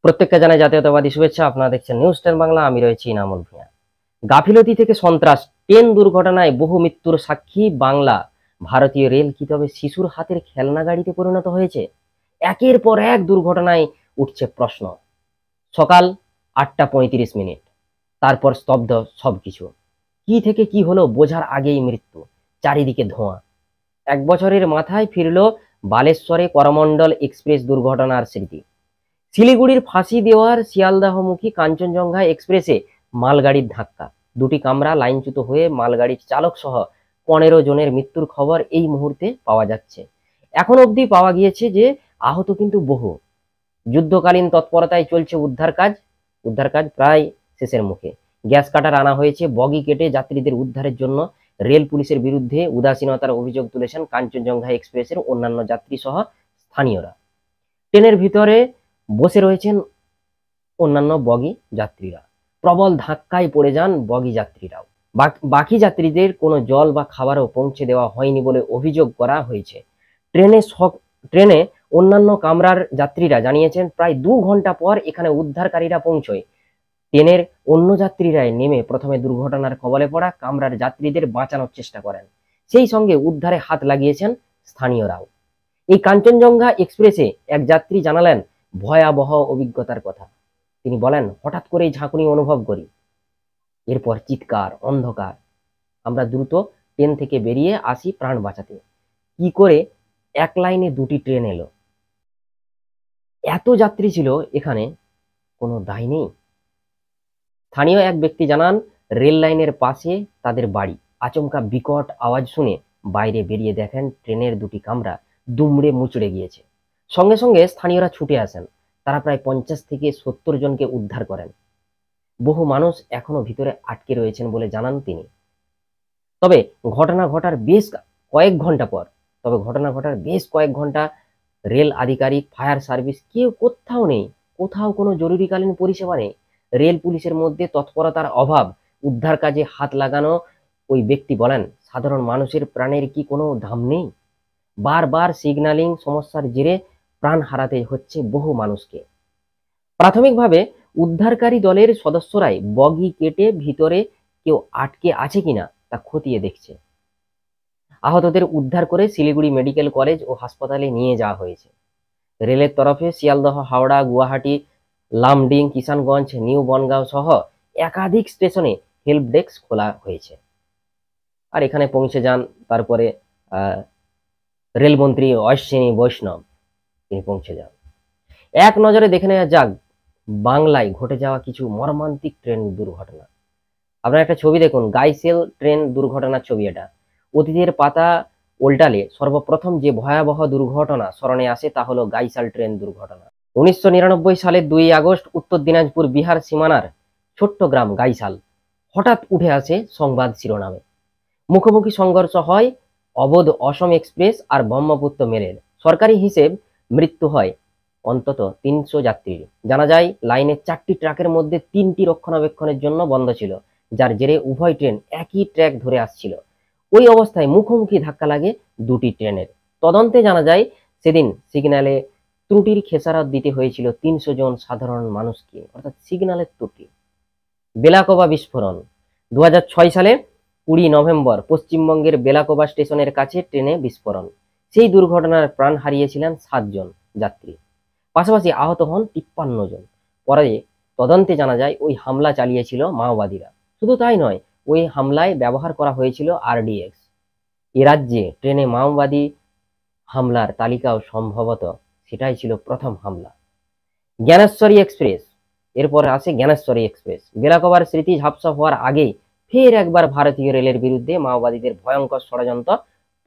প্রত্যেককে জানাই জাতীয়তাবাদী শুভেচ্ছা। আপনারা দেখছেন নিউজ 10 বাংলা, আমি রয়েছি ইনামুল ভূঁইয়া। গাফিলতি থেকে সন্ত্রাস, ট্রেন দুর্ঘটনায় বহু মৃত্যুর সাক্ষী বাংলা। ভারতীয় রেল কি তবে শিশুর হাতের খেলনা গাড়িতে পরিণত হয়েছে? একের পর এক দুর্ঘটনায় উঠছে প্রশ্ন। সকাল 8:35, তারপর স্তব্ধ সবকিছু। কি থেকে কি হলো বোঝার আগেই মৃত্যু, চারিদিকে ধোঁয়া। 1 বছরের মাথায় ফিরল বালেশ্বরে করমণ্ডল এক্সপ্রেস দুর্ঘটনার স্মৃতি। শিলিগুড়ির ফাঁসি দেওয়ার শিয়ালদাহমুখী কাঞ্চনজঙ্ঘা এক্সপ্রেসে মালগাড়ির ধাক্কা, 2টি কামরা লাইনচ্যুত হয়ে মালগাড়ির চালক সহ 15 জনের মৃত্যুর খবর এই মুহূর্তে পাওয়া যাচ্ছে। এখন অবধি পাওয়া গিয়েছে যে আহত কিন্তু বহু। যুদ্ধকালীন তৎপরতায় চলছে উদ্ধার কাজ প্রায় শেষের মুখে। গ্যাস কাটার আনা হয়েছে, বগি কেটে যাত্রীদের উদ্ধারের জন্য। রেল পুলিশের বিরুদ্ধে উদাসীনতার অভিযোগ তুলেছেন কাঞ্চনজঙ্ঘা এক্সপ্রেসের অন্যান্য যাত্রী সহ স্থানীয়রা। ট্রেনের ভিতরে বসে রয়েছেন অন্যান্য বগি যাত্রীরা। প্রবল ধাক্কায় পড়ে যান বগি যাত্রীরাও। বাকি যাত্রীদের কোনো জল বা খাবারও পৌঁছে দেওয়া হয়নি বলে অভিযোগ করা হয়েছে। ট্রেনে অন্যান্য কামরার যাত্রীরা জানিয়েছেন প্রায় 2 ঘন্টা পর এখানে উদ্ধারকারীরা পৌঁছয়। ট্রেনের অন্য যাত্রীরা নেমে প্রথমে দুর্ঘটনার কবলে পড়া কামরার যাত্রীদের বাঁচানোর চেষ্টা করেন, সেই সঙ্গে উদ্ধারে হাত লাগিয়েছেন স্থানীয়রাও। এই কাঞ্চনজঙ্ঘা এক্সপ্রেসে এক যাত্রী জানালেন ভয়াবহ অভিজ্ঞতার কথা। তিনি বলেন, হঠাৎ করেই ঝাঁকুনি অনুভব করি, এরপর চিৎকার, অন্ধকার। আমরা দ্রুত ট্রেন থেকে বেরিয়ে আসি প্রাণ বাঁচাতে। কি করে এক লাইনে 2টি ট্রেন এলো? এত যাত্রী ছিল এখানে, কোনো দায় নেই। স্থানীয় এক ব্যক্তি জানান, রেল লাইনের পাশে তাদের বাড়ি। আচমকা বিকট আওয়াজ শুনে বাইরে বেরিয়ে দেখেন ট্রেনের 2টি কামরা দুমড়ে মুচড়ে গিয়েছে। সঙ্গে সঙ্গে স্থানীয়রা ছুটে আসেন। তারা প্রায় 50 থেকে 70 জনকে উদ্ধার করেন। বহু মানুষ এখনো ভিতরে আটকে রয়েছেন বলে জানান তিনি। তবে ঘটনা ঘটার বেশ কয়েক ঘন্টা রেল আধিকারিক, ফায়ার সার্ভিস কেউ কোথাও নেই। কোথাও কোনো জরুরিকালীন পরিষেবা নেই। রেল পুলিশের মধ্যে তৎপরতার অভাব। উদ্ধার কাজে হাত লাগানো ওই ব্যক্তি বলেন, সাধারণ মানুষের প্রাণের কি কোনো দাম নেই? বারবার সিগন্যালিং সমস্যার জেরে প্রাণ হারাতে হচ্ছে বহু মানুষকে। প্রাথমিকভাবে উদ্ধারকারী দলের সদস্যরাই বগি কেটে ভিতরে কেউ আটকে আছে কিনা তা খতিয়ে দেখছে। আহতদের উদ্ধার করে শিলিগুড়ি মেডিকেল কলেজ ও হাসপাতালে নিয়ে যাওয়া হয়েছে। রেলের তরফে শিয়ালদহ, হাওড়া, গুয়াহাটি, লামডিং, কিষানগঞ্জ, নিউ বনগাঁও সহ একাধিক স্টেশনে হেল্প ডেস্ক খোলা হয়েছে। আর এখানে পৌঁছে যান তারপরে রেলমন্ত্রী অশ্বিনী বৈষ্ণব, তিনি পৌঁছে যান। এক নজরে দেখে নেওয়া যাক বাংলায় ঘটে যাওয়া কিছু মর্মান্তিক ট্রেন দুর্ঘটনা। আপনারা একটা ছবি দেখুন, গাইসেল ট্রেন দুর্ঘটনার ছবি এটা। অতীতের পাতা উল্টালে সর্বপ্রথম যে ভয়াবহ দুর্ঘটনা স্মরণে আসে তা হলো গাইসাল ট্রেন দুর্ঘটনা। 1999 সালের 2 আগস্ট উত্তর দিনাজপুর বিহার সীমানার ছোট্ট গ্রাম গাইসাল হঠাৎ উঠে আসে সংবাদ শিরোনামে। মুখোমুখি সংঘর্ষ হয় অবধ অসম এক্সপ্রেস আর ব্রহ্মপুত্র মেলের। সরকারি হিসেব মৃত্যু হয় অন্তত 300 যাত্রীর। জানা যায় লাইনের 4টি ট্র্যাকের মধ্যে 3টি রক্ষণাবেক্ষণের জন্য বন্ধ ছিল, যার জেরে উভয় ট্রেন একই ট্র্যাক ধরে আসছিল। ওই অবস্থায় মুখোমুখি ধাক্কা লাগে 2টি ট্রেনের। তদন্তে জানা যায় সেদিন সিগন্যালে ত্রুটির খেসারত দিতে হয়েছিল 300 জন সাধারণ মানুষকে, অর্থাৎ সিগন্যালের ত্রুটি। বেলাকোবা বিস্ফোরণ 2006 সালে 20 নভেম্বর পশ্চিমবঙ্গের বেলাকোবা স্টেশনের কাছে ট্রেনে বিস্ফোরণ। সেই দুর্ঘটনার প্রাণ হারিয়েছিলেন 7 জন যাত্রী, পাশাপাশি আহত হন 53 জন। পরে তদন্তে জানা যায় ওই হামলা চালিয়েছিল মাওবাদীরা। শুধু তাই নয়, ওই হামলায় ব্যবহার করা হয়েছিল RDX। এ রাজ্যে ট্রেনে মাওবাদী হামলার তালিকাও সম্ভবত সেটাই ছিল প্রথম হামলা। জ্ঞানেশ্বরী এক্সপ্রেস, এরপর আসে জ্ঞানেশ্বরী এক্সপ্রেস। বেলাকোবার স্মৃতি ঝাপসা হওয়ার আগেই ফের একবার ভারতীয় রেলের বিরুদ্ধে মাওবাদীদের ভয়ঙ্কর ষড়যন্ত্র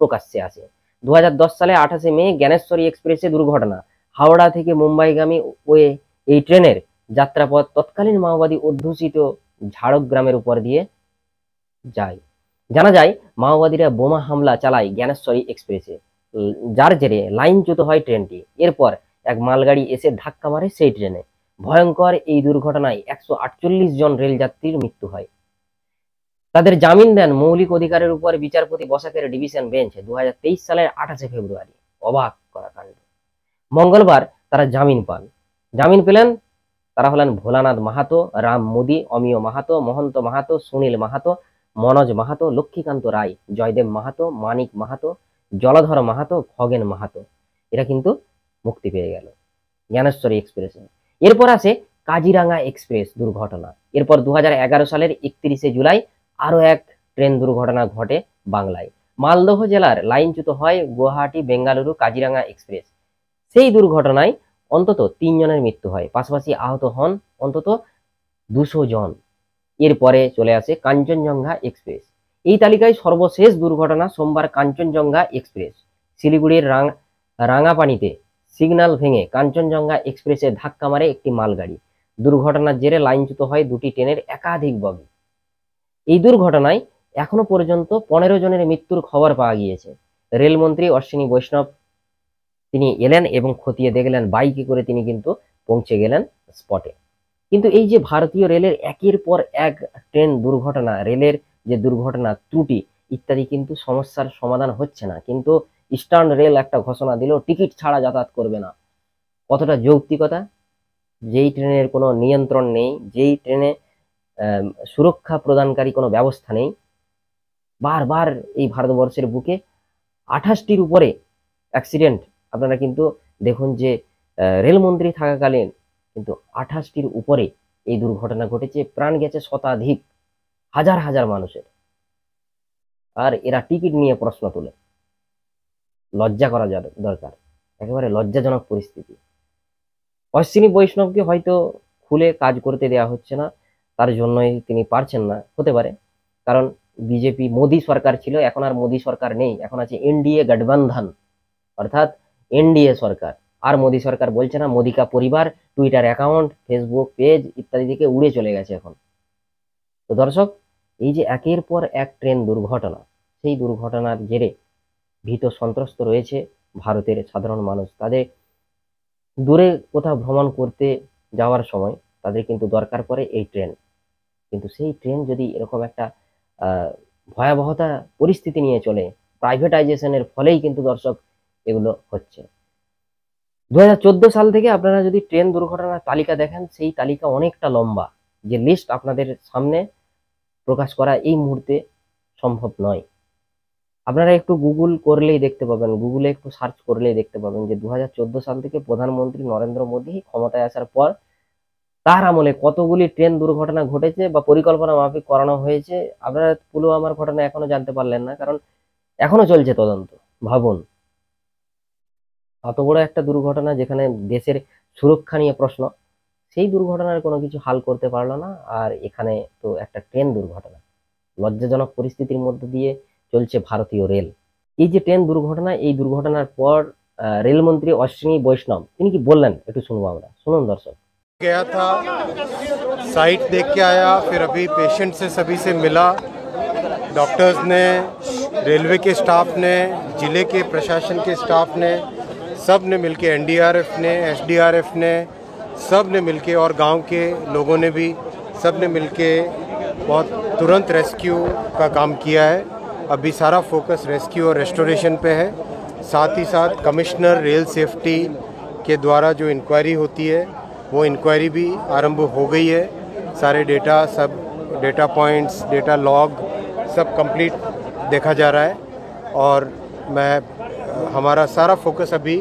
প্রকাশ্যে আসে। 2010 সালে 28 মে জ্ঞানেশ্বরী এক্সপ্রেসে দুর্ঘটনা। হাওড়া থেকে মুম্বাইগামী এই ট্রেনের যাত্রাপথ তৎকালীন মাওবাদী অধ্যুষিত ঝাড়গ্রামের উপর দিয়ে যায়। জানা যায় মাওবাদীরা বোমা হামলা চালায় জ্ঞানেশ্বরী এক্সপ্রেসে, যার জেরে লাইনচ্যুত হয় ট্রেনটি। এরপর এক মালগাড়ি এসে ধাক্কা মারে সেই ট্রেনে। ভয়ঙ্কর এই দুর্ঘটনায় 148 জন রেলযাত্রীর মৃত্যু হয়। তাদের জামিন দেন মৌলিক অধিকারের উপর বিচারপতি বসাকের ডিভিশন বেঞ্চ 2023 সালের 28 ফেব্রুয়ারি। অবাক করা কাণ্ড। মঙ্গলবার তারা জামিন পান। জামিন পেলেন তারা হলেন ভোলানাথ মাহাতো, রাম মোদী, অমিয় মাহাতো, মহন্ত মাহাতো, সুনীল মাহাতো, মনোজ মাহাতো, লক্ষ্মীকান্ত রায়, জয়দেব মাহাতো, মানিক মাহাতো, জলধর মাহাতো, খগেন মাহাতো। এরা কিন্তু মুক্তি পেয়ে গেল জ্ঞানেশ্বরী এক্সপ্রেসে। এরপর আসে কাজিরাঙ্গা এক্সপ্রেস দুর্ঘটনা। এরপর 2011 সালের 31শে জুলাই আরো এক ট্রেন দুর্ঘটনা ঘটে বাংলায়। মালদহ জেলার লাইনচ্যুত হয় গুয়াহাটি বেঙ্গালুরু কাজিরাঙ্গা এক্সপ্রেস। সেই দুর্ঘটনায় অন্তত 3 জনের মৃত্যু হয়, পাশাপাশি আহত হন অন্তত 200 জন। এরপরে চলে আসে কাঞ্চনজঙ্ঘা এক্সপ্রেস। এই তালিকায় সর্বশেষ দুর্ঘটনা সোমবার কাঞ্চনজঙ্ঘা এক্সপ্রেস। শিলিগুড়ির রাঙাপানিতে সিগন্যাল ভেঙে কাঞ্চনজঙ্ঘা এক্সপ্রেসে ধাক্কা মারে একটি মালগাড়ি। দুর্ঘটনার জেরে লাইনচ্যুত হয় দুটি ট্রেনের একাধিক বগি। এই দুর্ঘটনায় এখনো পর্যন্ত 15 জনের মৃত্যুর খবর পাওয়া গিয়েছে। রেলমন্ত্রী অশ্বিনী বৈষ্ণব তিনি এলেন এবং খতিয়ে দেখলেন, বাইকে করে তিনি কিন্তু পৌঁছে গেলেন স্পটে। কিন্তু এই যে ভারতীয় রেলের একের পর এক ট্রেন দুর্ঘটনা, রেলের যে দুর্ঘটনা ত্রুটি ইত্যাদি কিন্তু সমস্যার সমাধান হচ্ছে না। কিন্তু ইস্টার্ন রেল একটা ঘোষণা দিল, টিকিট ছাড়া যাতায়াত করবে না। কতটা যৌক্তিকতা! যেই ট্রেনের কোনো নিয়ন্ত্রণ নেই, যেই ট্রেনে সুরক্ষা প্রদানকারী কোনো ব্যবস্থা নেই, বারবার এই ভারতবর্ষের বুকে 28টির উপরে অ্যাক্সিডেন্ট। আপনারা কিন্তু দেখুন যে রেলমন্ত্রী থাকাকালীন কিন্তু 28টির উপরে এই দুর্ঘটনা ঘটেছে, প্রাণ গেছে শতাধিক, হাজার হাজার মানুষের। আর এরা টিকিট নিয়ে প্রশ্ন তোলে। লজ্জা করা দরকার, একেবারে লজ্জাজনক পরিস্থিতি। অশ্বিনী বৈষ্ণবকে হয়তো খুলে কাজ করতে দেওয়া হচ্ছে না, তার জন্যই তিনি পারছেন না, হতে পারে। কারণ বিজেপি মোদী সরকার ছিল, এখন আর মোদী সরকার নেই, এখন আছে এনডিএ গঠবন্ধন, অর্থাৎ এনডিএ সরকার। আর মোদী সরকার বলছে না, মোদী কা পরিবার টুইটার অ্যাকাউন্ট, ফেসবুক পেজ ইত্যাদি থেকে উড়ে চলে গেছে এখন। তো দর্শক, এই যে একের পর এক ট্রেন দুর্ঘটনা, সেই দুর্ঘটনার জেরে ভীত সন্ত্রস্ত রয়েছে ভারতের সাধারণ মানুষ। তাদের দূরে কোথাও ভ্রমণ করতে যাওয়ার সময় তাদের কিন্তু দরকার পড়ে এই ট্রেন। কিন্তু সেই ট্রেন যদি এরকম একটা ভয়াবহতা পরিস্থিতি নিয়ে চলে, প্রাইভেটাইজেশনের ফলেই কিন্তু দর্শক এগুলো হচ্ছে। 2014 সাল থেকে আপনারা যদি ট্রেন দুর্ঘটনার তালিকা দেখেন, সেই তালিকা অনেকটা লম্বা। যে লিস্ট আপনাদের সামনে প্রকাশ করা এই মুহূর্তে সম্ভব নয়। আপনারা একটু গুগল করলেই দেখতে পাবেন, গুগলে একটু সার্চ করলেই দেখতে পাবেন যে 2014 সাল থেকে প্রধানমন্ত্রী নরেন্দ্র মোদী ক্ষমতায় আসার পর তার আমলে কতগুলি ট্রেন দুর্ঘটনা ঘটেছে বা পরিকল্পনা মাফিক করানো হয়েছে। আপনারা পুলওয়ামার ঘটনা এখনো জানতে পারলেন না, কারণ এখনো চলছে তদন্ত। ভাবুন, অত বড় একটা দুর্ঘটনা যেখানে দেশের সুরক্ষা নিয়ে প্রশ্ন, সেই দুর্ঘটনার কোনো কিছু হাল করতে পারলো না। আর এখানে তো একটা ট্রেন দুর্ঘটনা, লজ্জাজনক পরিস্থিতির মধ্যে দিয়ে চলছে ভারতীয় রেল। এই যে ট্রেন দুর্ঘটনা, এই দুর্ঘটনার পর রেলমন্ত্রী অশ্বিনী বৈষ্ণব তিনি কি বললেন একটু শুনবো আমরা। শুনুন দর্শক। गया था, साइट देख के आया, फिर अभी पेशेंट से सभी से मिला। डॉक्टर्स ने, रेलवे के स्टाफ ने, ज़िले के प्रशासन के स्टाफ ने, सब ने मिलके, एनडीआरएफ ने, एसडीआरएफ ने, सब ने मिलके, और गांव के लोगों ने भी, सब ने मिलके बहुत तुरंत रेस्क्यू का काम किया है। अभी सारा फोकस रेस्क्यू और रेस्टोरेशन पे है। साथ ही साथ कमिश्नर रेल सेफ्टी के द्वारा जो इंक्वायरी होती है, वो इंक्वायरी भी आरंभ हो गई है। सारे डेटा, सब डेटा पॉइंट्स, डेटा लॉग सब कंप्लीट देखा जा रहा है। और हमारा सारा फोकस अभी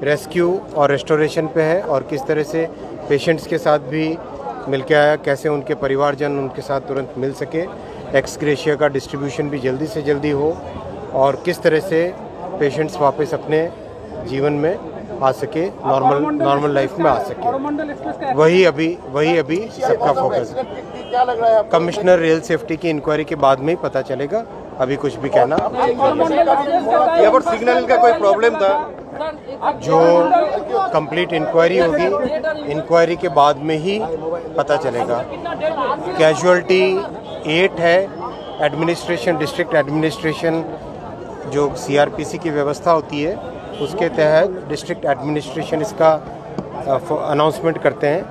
रेस्क्यू और रेस्टोरेशन पे है, और किस तरह से पेशेंट्स के साथ भी मिल के आया, कैसे उनके परिवारजन उनके साथ तुरंत मिल सके, एक्स ग्रेशिया का डिस्ट्रीब्यूशन भी जल्दी से जल्दी हो, और किस तरह से पेशेंट्स वापस अपने जीवन में आ सके, नॉर्मल लाइफ में आ सके। वही अभी सबका फोकस है। कमिश्नर रेल सेफ्टी की इंक्वायरी के बाद में ही पता चलेगा, अभी कुछ भी कहना। यहाँ पर सिग्नल का कोई प्रॉब्लम था, जो कंप्लीट इंक्वायरी होगी, इंक्वायरी के बाद में ही पता चलेगा। कैजुअलिटी 8 है। एडमिनिस्ट्रेशन, डिस्ट्रिक्ट एडमिनिस्ट्रेशन जो सीआरपीसी की व्यवस्था होती है, उसके तहत डिस्ट्रिक्ट एडमिनिस्ट्रेशन इसका अनाउंसमेंट करते हैं।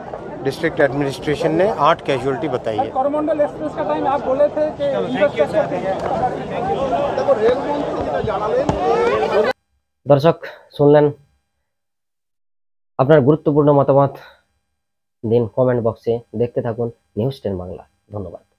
डिस्ट्रिक्ट एडमिनिस्ट्रेशन ने 8 कैजुअलिटी बताई है। कोरोमंडल एक्सप्रेस का टाइम आप बोले थे कि दर्शक শুনলেন আপনার গুরুত্বপূর্ণ মতামত দিন কমেন্ট বক্সে। দেখতে থাকুন নিউজ 10 বাংলা। ধন্যবাদ।